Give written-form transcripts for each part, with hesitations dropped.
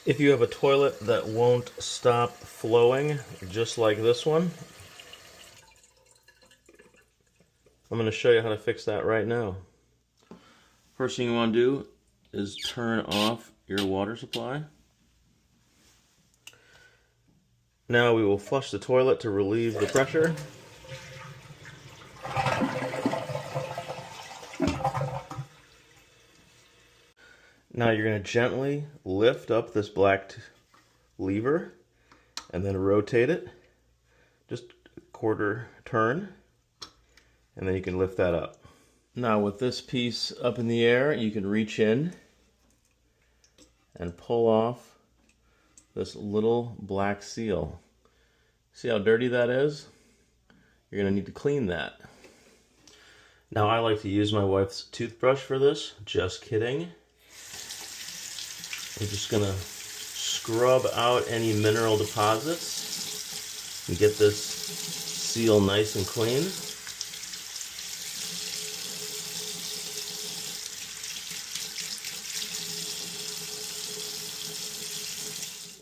If you have a toilet that won't stop flowing, just like this one, I'm going to show you how to fix that right now. First thing you want to do is turn off your water supply. Now we will flush the toilet to relieve the pressure. Now you're going to gently lift up this black lever and then rotate it just a quarter turn, and then you can lift that up. Now with this piece up in the air, you can reach in and pull off this little black seal. See how dirty that is? You're going to need to clean that. Now I like to use my wife's toothbrush for this. Just kidding. I'm just going to scrub out any mineral deposits and get this seal nice and clean.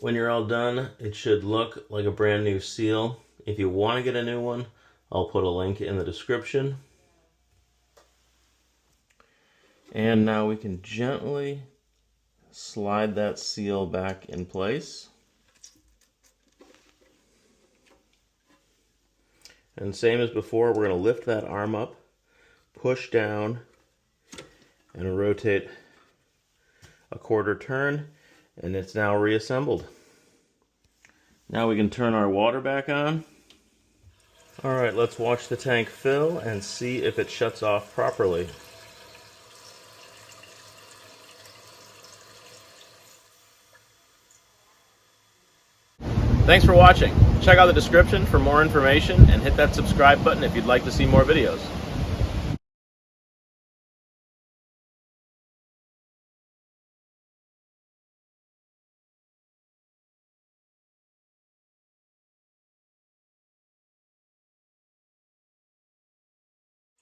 When you're all done, it should look like a brand new seal. If you want to get a new one, I'll put a link in the description. And now we can gently slide that seal back in place. And same as before, we're going to lift that arm up, push down, and rotate a quarter turn, and it's now reassembled. Now we can turn our water back on. Alright, let's watch the tank fill and see if it shuts off properly. Thanks for watching. Check out the description for more information and hit that subscribe button if you'd like to see more videos.